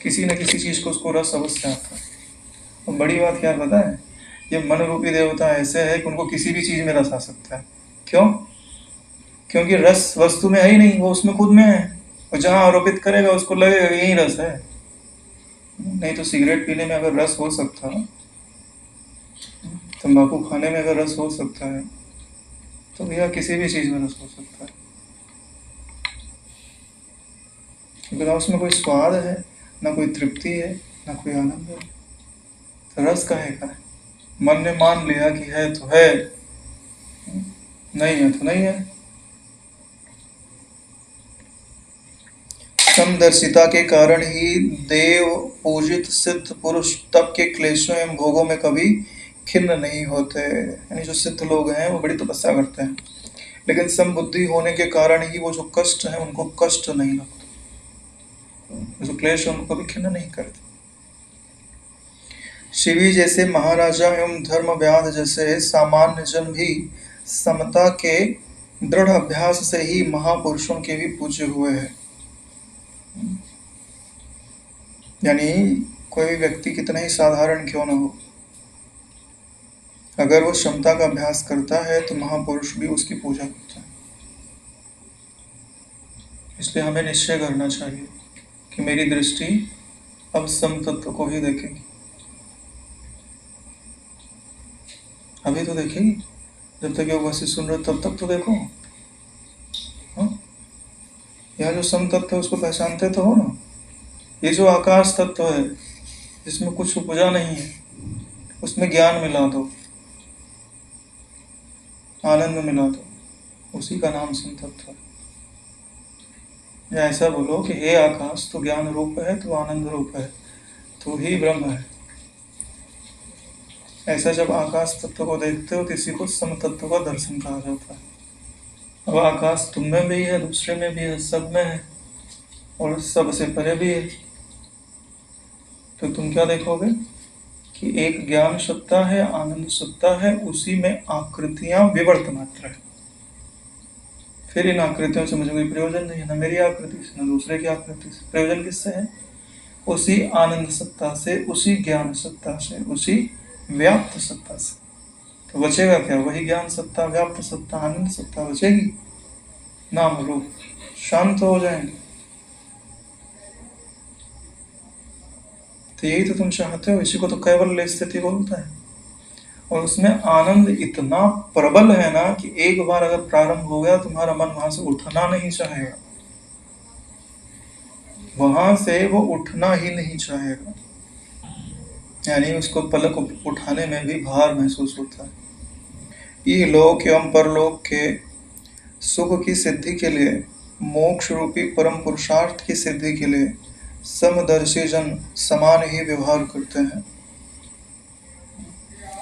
किसी न किसी चीज को उसको रस अवश्य आता है। और बड़ी बात क्या पता है, ये मन रूपी देवता ऐसे है कि उनको किसी भी चीज में रस आ सकता है। क्यों? क्योंकि रस वस्तु में है ही नहीं, वो उसमें खुद में है। और जहां आरोपित करेगा उसको लगेगा यही रस है। नहीं तो सिगरेट पीने में अगर रस हो सकता, तंबाकू खाने में अगर रस हो सकता है, तो भैया किसी भी चीज में रस हो सकता है। क्योंकि ना उसमें कोई स्वाद है, ना कोई तृप्ति है, ना कोई आनंद है। तो रस काहे का है? मन ने मान लिया कि है तो है, नहीं है तो नहीं है। समदर्शिता के कारण ही देव पूजित सिद्ध पुरुष तप के क्लेशों एवं भोगों में कभी खिन्न नहीं होते। यानी जो सिद्ध लोग हैं वो बड़ी तपस्या करते हैं, लेकिन समबुद्धि होने के कारण ही वो जो कष्ट है उनको कष्ट नहीं लगता, जो क्लेश है उनको कभी खिन्न नहीं करते। शिवी जैसे महाराजा एवं धर्म व्याध जैसे सामान्य जन भी समता के दृढ़ अभ्यास से ही महापुरुषों के भी पूज्य हुए हैं। यानी कोई व्यक्ति कितना ही साधारण क्यों न हो, अगर वो क्षमता का अभ्यास करता है तो महापुरुष भी उसकी पूजा करता है। इसलिए हमें निश्चय करना चाहिए कि मेरी दृष्टि अब समतत्व को ही देखेगी। अभी तो देखेगी, जब तक योग वासी सुन रहे तब तक तो देखो। यह जो समतत्व है उसको पहचानते तो हो ना। ये जो आकाश तत्व है जिसमें कुछ उपजा नहीं है, उसमें ज्ञान मिला दो, आनंद मिला दो, उसी का नाम समतत्व है। या ऐसा बोलो कि हे आकाश तो ज्ञान रूप है, तो आनंद रूप है, तो ही ब्रह्म है। ऐसा जब आकाश तत्व को देखते हो तो इसी को समतत्व का दर्शन कहा जाता है। अब आकाश तुम में भी है, दूसरे में भी है, सब में है और सबसे परे भी है। तो तुम क्या देखोगे कि एक ज्ञान सत्ता है, आनंद सत्ता है, उसी में आकृतियां विवर्त मात्र है। फिर इन आकृतियों से मुझे कोई प्रयोजन नहीं है, ना मेरी आकृति से, ना दूसरे की आकृति से। प्रयोजन किससे है? उसी आनंद सत्ता से, उसी ज्ञान सत्ता से, उसी व्याप्त सत्ता से। तो बचेगा क्या? वही ज्ञान सत्ता, व्याप्त सत्ता, आनंद सत्ता बचेगी। नाम रूप शांत हो जाएंगे। तो यही तो तुम चाहते हो, इसी को तो कैवल्य स्थिति बोलता है। और उसमें आनंद इतना प्रबल है ना कि एक बार अगर प्रारंभ हो गया, तुम्हारा मन वहां से उठना नहीं चाहेगा, वहां से वो उठना ही नहीं चाहेगा। यानी उसको पलक उठाने में भी भार महसूस होता है। ये लोक एवं परलोक के सुख की सिद्धि के लिए, मोक्ष रूपी परम पुरुषार्थ की सिद्धि के लिए समदर्शी जन समान ही व्यवहार करते हैं।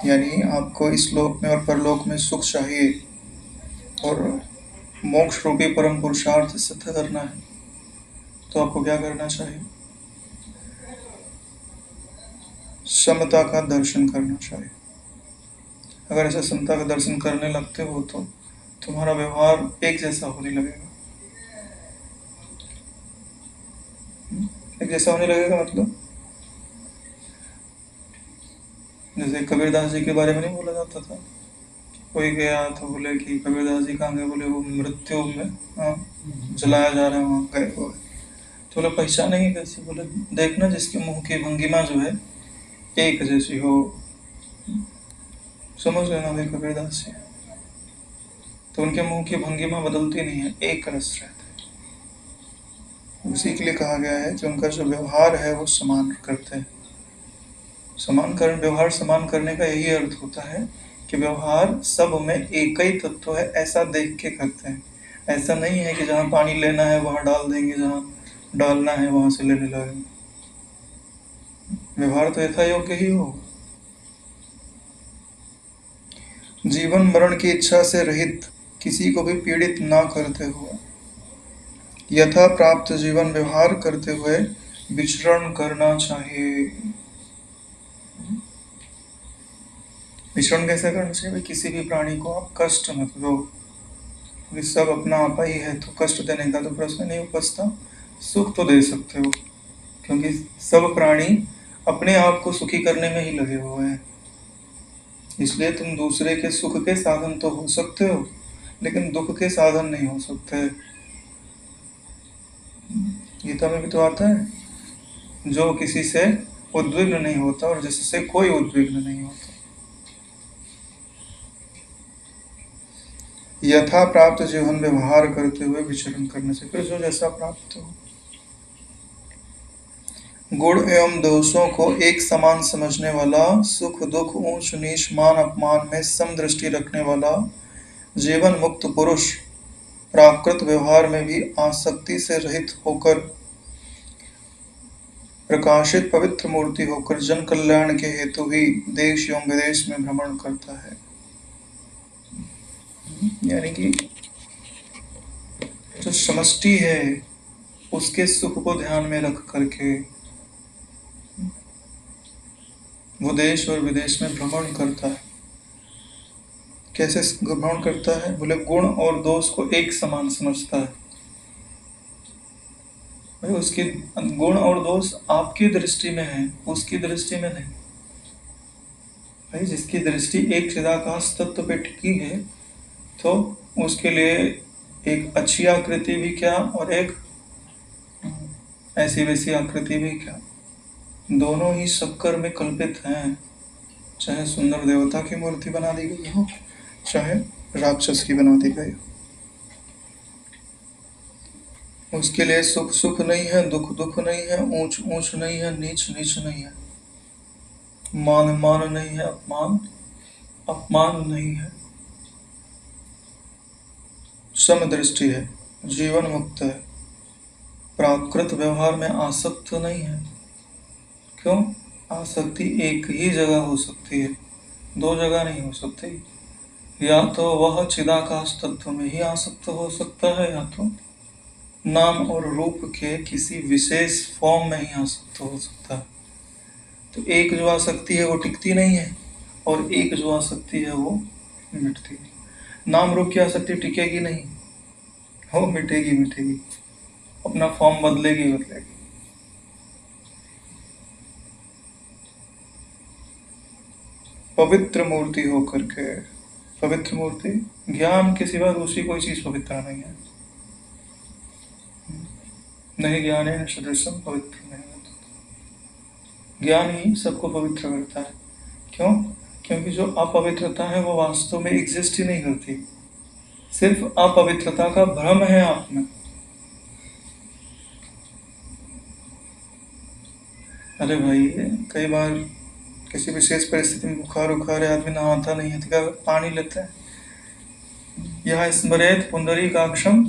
यानी आपको इस लोक में और परलोक में सुख चाहिए और मोक्ष रूपी परम पुरुषार्थ सिद्ध करना है, तो आपको क्या करना चाहिए? समता का दर्शन करना चाहिए। अगर ऐसा समता का दर्शन करने लगते हो तो तुम्हारा व्यवहार एक जैसा होने लगेगा। एक जैसा होने लगेगा मतलब, जैसे कबीरदास जी के बारे में नहीं बोला जाता था, कोई गया तो बोले कि कबीरदास जी कहाँ गए? बोले वो मृत्यु में, हाँ, जलाया जा रहा है, वहाँ गए हुए। तो बोले पहचानेंगे कैसे? बोले देखना जिसके मुंह की भंगिमा जो है एक जैसी हो। समझ गए ना भाई कबीरदास जी? तो उनके मुंह की भंगिमा बदलती नहीं है, एक रस रहता है। उसी के लिए कहा गया है कि उनका जो व्यवहार है वो समान करते हैं। समान कर व्यवहार समान करने का यही अर्थ होता है कि व्यवहार सब में एक ही तत्व है, ऐसा देख के करते हैं। ऐसा नहीं है कि जहाँ पानी लेना है वहां डाल देंगे, जहाँ डालना है वहां से लेने लगेंगे। व्यवहार तो यथा योग्य ही हो। जीवन मरण की इच्छा से रहित, किसी को भी पीड़ित ना करते हुए, यथा प्राप्त जीवन व्यवहार करते हुए विचरण करना चाहिए। विचरण कैसे करना चाहिए भाई? किसी भी प्राणी को आप कष्ट मत दो। सब अपना आपा ही है, तो कष्ट देने का तो प्रश्न नहीं उपजता। सुख तो दे सकते हो, क्योंकि सब प्राणी अपने आप को सुखी करने में ही लगे हुए हैं। इसलिए तुम दूसरे के सुख के साधन तो हो सकते हो, लेकिन दुख के साधन नहीं हो सकते। गीता में भी तो आता है, जो किसी से उद्विग्न नहीं होता और जिससे कोई उद्विग्न नहीं होता। यथा प्राप्त जीवन व्यवहार करते हुए विचरण करने से, फिर जो जैसा प्राप्त हो। गुण एवं दोषों को एक समान समझने वाला, सुख दुख ऊंच नीच मान अपमान में समदृष्टि रखने वाला जीवन मुक्त पुरुष प्राकृत व्यवहार में भी आसक्ति से रहित होकर, प्रकाशित पवित्र मूर्ति होकर जन कल्याण के हेतु ही देश एवं विदेश में भ्रमण करता है। यानी कि जो समष्टि है उसके सुख को ध्यान में रख करके वो देश और विदेश में भ्रमण करता है। कैसे भ्रमण करता है? बोले गुण और दोष को एक समान समझता है। भाई उसके गुण और दोष आपकी दृष्टि में है, उसकी दृष्टि में नहीं। भाई जिसकी दृष्टि एक चिदाकाश तत्व पे टिकी है, तो उसके लिए एक अच्छी आकृति भी क्या और एक ऐसी वैसी आकृति भी क्या, दोनों ही शक्कर में कल्पित हैं। चाहे सुंदर देवता की मूर्ति बना दी गई हो, चाहे राक्षस की बना दी गई हो। उसके लिए सुख सुख नहीं है, दुख दुख नहीं है, ऊंच ऊंच नहीं है, नीच नीच नहीं है, मान मान नहीं है, अपमान अपमान नहीं है। समदृष्टि है, जीवन मुक्त है, प्राकृत व्यवहार में आसक्त नहीं है। क्यों? आसक्ति एक ही जगह हो सकती है, दो जगह नहीं हो सकती। या तो वह चिदाकाश तत्व में ही आसक्त हो सकता है, या तो नाम और रूप के किसी विशेष फॉर्म में ही आसक्त हो सकता है। तो एक जो आसक्ति है वो टिकती नहीं है, और एक जो आसक्ति है वो मिटती नहीं। नाम रूप की आसक्ति टिकेगी नहीं, वो मिटेगी मिटेगी, अपना फॉर्म बदलेगी बदलेगी। पवित्र मूर्ति होकर के, पवित्र मूर्ति, ज्ञान के सिवा दूसरी कोई चीज पवित्र नहीं है। नहीं ज्ञान है सदृशम पवित्र नहीं होता। ज्ञान ही सबको पवित्र करता है। क्यों? क्योंकि जो अपवित्रता है वो वास्तव में एग्जिस्ट ही नहीं करती, सिर्फ अपवित्रता का भ्रम है आप में। अरे भाई, कई बार किसी विशेष परिस्थिति में बुखार उखार है, आदमी नहाता नहीं है तो क्या पानी लेता है। यह स्मरेत पुंडरीकाक्षम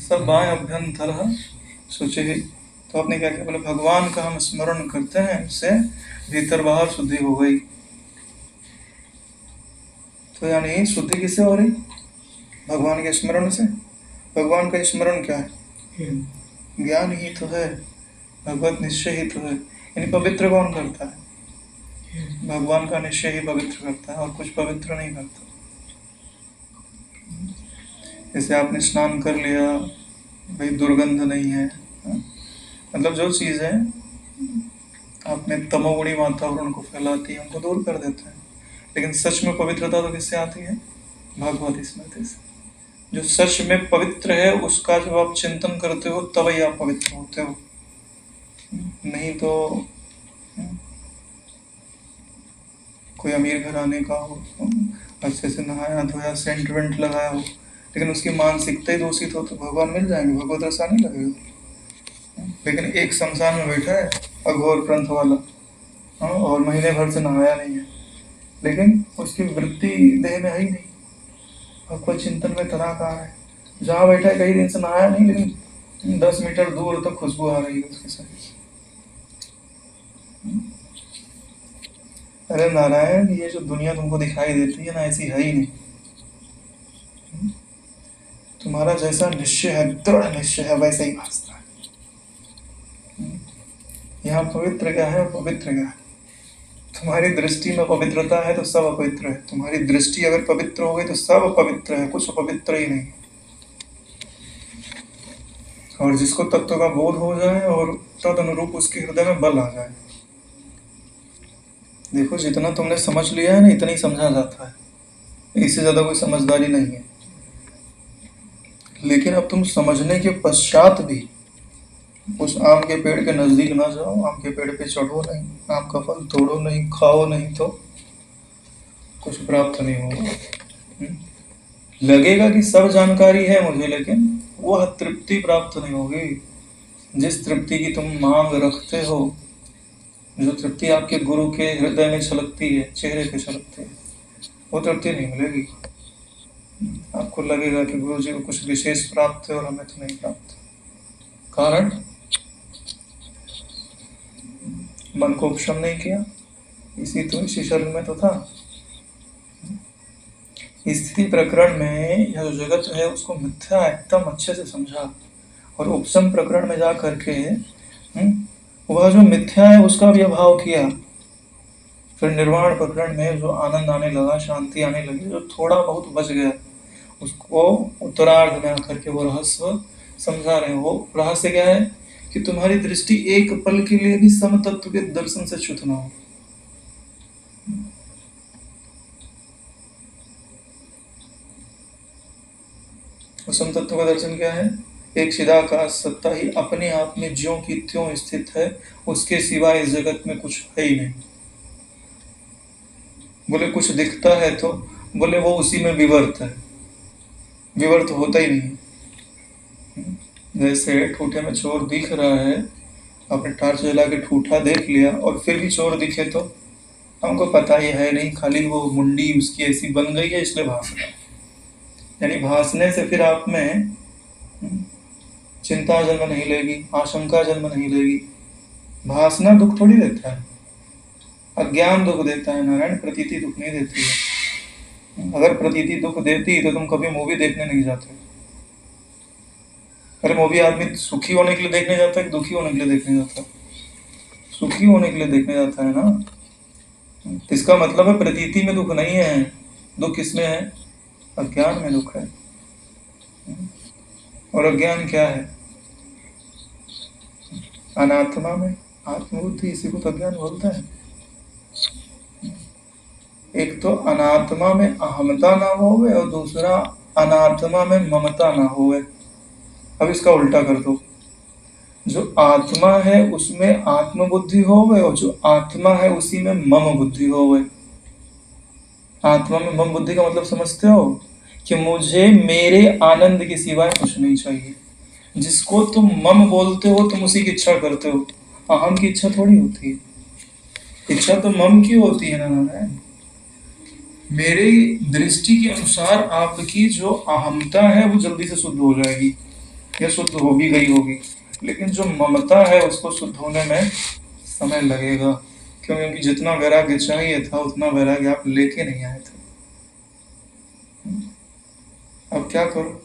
सब बाय अभ्यंतर सोचे ही। तो आपने क्या किया? बोले भगवान का हम स्मरण करते हैं, इससे भीतर बाहर शुद्धि हो गई। तो यानी शुद्धि किससे हो रही? भगवान के स्मरण से। भगवान का स्मरण क्या है? ज्ञान ही तो है, भगवत निश्चय ही तो है। यानी पवित्र कौन करता है? भगवान का निश्चय ही पवित्र करता है, और कुछ पवित्र नहीं करता। जैसे आपने स्नान कर लिया, भाई दुर्गंध नहीं है, मतलब जो चीजें आपने तमोगुणी वातावरण को फैलाती है उनको दूर कर देते हैं। लेकिन सच में पवित्रता तो किससे आती है? भगवत स्मृति से। जो सच में पवित्र है उसका जब आप चिंतन करते हो तब ही आप पवित्र होते हो। नहीं तो कोई अमीर घराने का हो, अच्छे से नहाया धोया सेंट वेंट लगाया हो, लेकिन उसकी मानसिकता ही दूषित हो तो भगवान मिल जाएंगे, भगवत रसा नहीं लगेगा। लेकिन एक शमशान में बैठा है अघोर ग्रंथ वाला, और महीने भर से नहाया नहीं है, लेकिन उसकी वृत्ति देह में है ही नहीं, भगवत चिंतन में तनाकार है। जहाँ बैठा है कई दिन से नहाया नहीं, लेकिन 10 मीटर दूर तक खुशबू आ रही है उसके शरीर से। अरे नारायण, ये जो दुनिया तुमको दिखाई देती है ना, ऐसी है ही नहीं। तुम्हारा जैसा निश्चय है, दृढ़ निश्चय है, वैसा ही भासता है। यहाँ पवित्र क्या है, पवित्र क्या है? तुम्हारी दृष्टि में पवित्रता है तो सब अपवित्र है। तुम्हारी दृष्टि अगर पवित्र हो गई तो सब पवित्र है, कुछ अपवित्र ही नहीं। और जिसको तत्व का बोध हो जाए और तद अनुरूप उसके हृदय में बल आ जाए। देखो, जितना तुमने समझ लिया है ना, इतना ही समझा जाता है, इससे ज्यादा कोई समझदारी नहीं है। लेकिन अब तुम समझने के पश्चात भी उस आम के पेड़ के नजदीक ना जाओ, आम के पेड़ पे चढ़ो नहीं, आम का फल तोड़ो नहीं, खाओ नहीं, तो कुछ प्राप्त नहीं होगा। लगेगा कि सब जानकारी है मुझे, लेकिन वह तृप्ति प्राप्त नहीं होगी जिस तृप्ति की तुम मांग रखते हो। जो तृप्ति आपके गुरु के हृदय में छलकती है, चेहरे पे छलकती है, वो तृप्ति नहीं मिलेगी। आपको लगेगा कि गुरु जी को कुछ विशेष प्राप्त है और हमें तो नहीं प्राप्त। कारण मन को उपशम नहीं किया, इसी शरीर में तो था। स्थिति प्रकरण में यह जो जगत है उसको मिथ्या एकदम अच्छे से समझा, और उपशम प्रकरण में जा करके वह जो मिथ्या है उसका भी अभाव किया। फिर निर्वाण प्रकरण में जो आनंद आने लगा, शांति आने लगी, जो थोड़ा बहुत बच गया, उसको उत्तरार्ध में आकर के वो रहस्य समझा रहे हैं। वो रहस्य क्या है? कि तुम्हारी दृष्टि एक पल के लिए भी समतत्व के दर्शन से च्युत ना हो। समतत्व का दर्शन क्या है? एक चिदाकाश सत्ता ही अपने आप में ज्यों की त्यों स्थित है, उसके सिवाय इस जगत में कुछ है ही नहीं। बोले कुछ दिखता है तो बोले वो उसी में विवर्त है, विवर्त होता ही नहीं। जैसे ठूठे में चोर दिख रहा है, आपने टार्च जला के ठूठा देख लिया और फिर भी चोर दिखे तो हमको पता ही है नहीं, खाली वो मुंडी उसकी ऐसी बन गई है इसलिए भास रहा है। यानी भासने से फिर आप में चिंता जन्म नहीं लेगी, आशंका जन्म नहीं लेगी। भासना दुख थोड़ी देता है, अज्ञान दुख देता है नारायण, प्रतीति दुख नहीं देती है। अगर प्रतीति दुख देती तो तुम कभी मूवी देखने नहीं जाते। अरे मूवी आदमी सुखी होने के लिए देखने जाता है कि दुखी होने के लिए देखने जाता है? सुखी होने के लिए देखने जाता है ना। इसका मतलब है प्रतीति में दुख नहीं है, दुख किसमें है? अज्ञान में दुख है। और अज्ञान क्या है? अनात्मा में आत्मबुद्धि, इसी को तो अज्ञान बोलते हैं। एक तो अनात्मा में अहमता ना होवे और दूसरा अनात्मा में ममता ना होवे। अब इसका उल्टा कर दो, जो आत्मा है उसमें आत्मबुद्धि होवे और जो आत्मा है उसी में मम बुद्धि होवे। आत्मा में मम बुद्धि का मतलब समझते हो कि मुझे मेरे आनंद के सिवाय कुछ नहीं चाहिए। जिसको तुम मम बोलते हो तुम उसी की इच्छा करते हो, अहम की इच्छा थोड़ी होती है। इच्छा तो मम की होती है ना नारायण। मेरे दृष्टि के अनुसार आपकी जो अहमता है वो जल्दी से शुद्ध हो जाएगी या शुद्ध हो भी गई होगी, लेकिन जो ममता है उसको शुद्ध होने में समय लगेगा। क्योंकि जितना वैराग्य चाहिए था उतना वैराग्य आप लेके नहीं आए थे। अब क्या करो?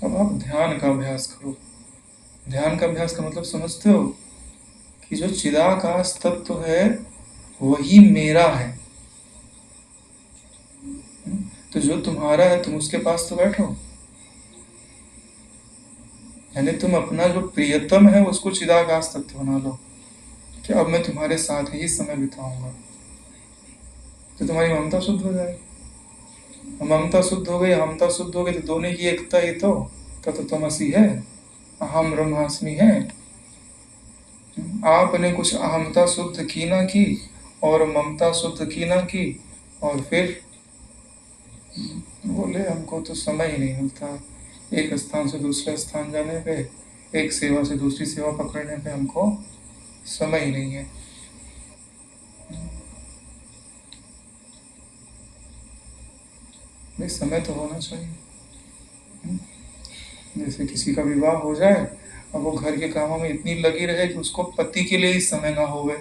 अब आप ध्यान का अभ्यास करो। ध्यान का अभ्यास का मतलब समझते हो कि जो चिदाकाश तत्व है वही मेरा है। तो जो तुम्हारा है तुम उसके पास तो बैठो, यानी तुम अपना जो प्रियतम है उसको चिदाकाश तत्व बना लो कि अब मैं तुम्हारे साथ ही समय बिताऊंगा। तो तुम्हारी ममता शुद्ध हो जाएगी। ममता शुद्ध हो गई, अहमता शुद्ध हो गई, तो दोनों की एकता ही तो तत्वमसि है, अहम ब्रह्मास्मि है। आपने कुछ अहमता शुद्ध की ना की और ममता शुद्ध की ना की, और फिर बोले हमको तो समय ही नहीं मिलता, एक स्थान से दूसरे स्थान जाने पे, एक सेवा से दूसरी सेवा पकड़ने पे हमको समय ही नहीं है। भाई समय तो होना चाहिए। जैसे किसी का विवाह हो जाए, अब वो घर के कामों में इतनी लगी रहे कि उसको पति के लिए ही समय ना होवे,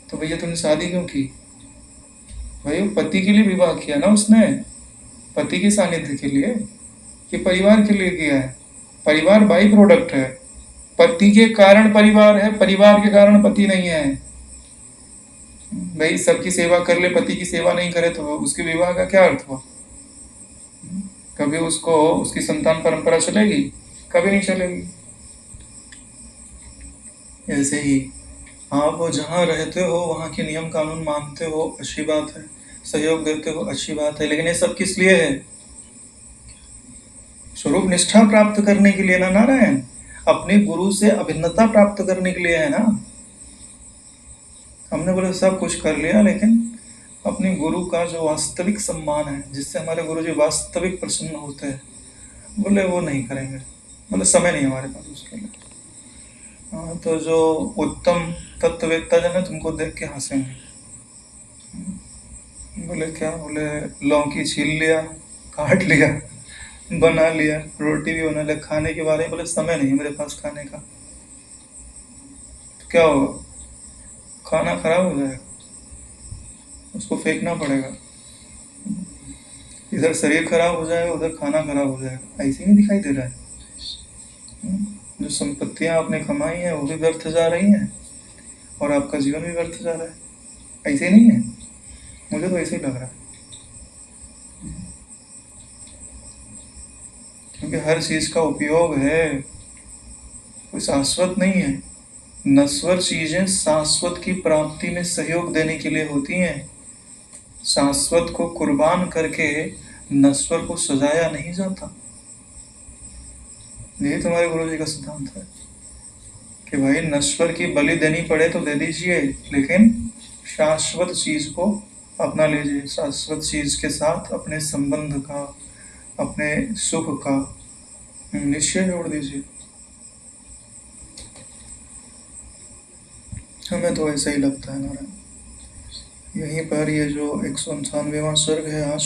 तो भैया तुमने शादी क्यों की? भाई वो पति के लिए विवाह किया ना उसने, पति के सानिध्य के लिए, कि परिवार के लिए किया है? परिवार बाई प्रोडक्ट है। पति के कारण परिवार है, परिवार के कारण पति नहीं है। भाई सबकी सेवा कर ले, पति की सेवा नहीं करे तो उसके विवाह का क्या अर्थ हुआ? कभी उसको उसकी संतान परंपरा चलेगी? कभी नहीं चलेगी। ऐसे ही आप जहाँ रहते हो वहाँ के नियम कानून मानते हो, अच्छी बात है, सहयोग देते हो, अच्छी बात है, लेकिन ये सब किस लिए है? स्वरूप निष्ठा प्राप्त करने के लिए ना नारायण, अपने गुरु से अभिन्नता प्राप्त करने के लिए है ना। हमने बोले सब कुछ कर लिया, लेकिन अपने गुरु का जो वास्तविक सम्मान है, जिससे हमारे गुरु जी वास्तविक प्रसन्न होते हैं, बोले वो नहीं करेंगे। बोले समय नहीं हमारे पास उसके लिए। तो जो उत्तम तत्ववेत्ता जन है तुमको देख के हंसेंगे। बोले क्या? बोले लौकी छील लिया, काट लिया, बना लिया, रोटी भी बना लिया, खाने के बारे में बोले समय नहीं मेरे पास खाने का। तो क्या होगा? खाना खराब हो जाएगा, उसको फेंकना पड़ेगा। इधर शरीर खराब हो जाएगा, उधर खाना खराब हो जाएगा। ऐसे नहीं दिखाई दे रहा है? जो संपत्तियां आपने कमाई हैं वो भी व्यर्थ जा रही हैं और आपका जीवन भी व्यर्थ जा रहा है। ऐसे नहीं है? मुझे तो ऐसे ही लग रहा है, क्योंकि हर चीज का उपयोग है, कोई शाश्वत नहीं है। नश्वर चीजें शाश्वत की प्राप्ति में सहयोग देने के लिए होती हैं। शाश्वत को कुर्बान करके नश्वर को सजाया नहीं जाता। यही तुम्हारे गुरु जी का सिद्धांत है कि भाई नश्वर की बलि देनी पड़े तो दे दीजिए, लेकिन शाश्वत चीज को अपना लीजिए। शाश्वत चीज के साथ अपने संबंध का, अपने सुख का निश्चय जोड़ दीजिए। हमें तो ऐसा ही लगता है नारायण। यहीं पर ये जो 198वां सर्ग है आज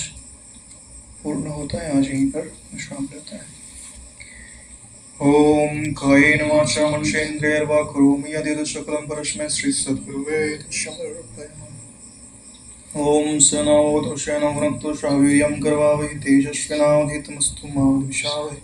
पूर्ण होता है, आज यहीं पर विश्राम लेता है। ओम कायेन वाचा मनसेन्द्रियैर्वा करोमि यद्यत् सकलं परस्मै श्रीसद्गुरुवे समर्पयामि। ओम सहनौ भुनक्तु सह वीर्यं करवावहै तेजस्विनावधीतमस्तु मा विद्विषावहै।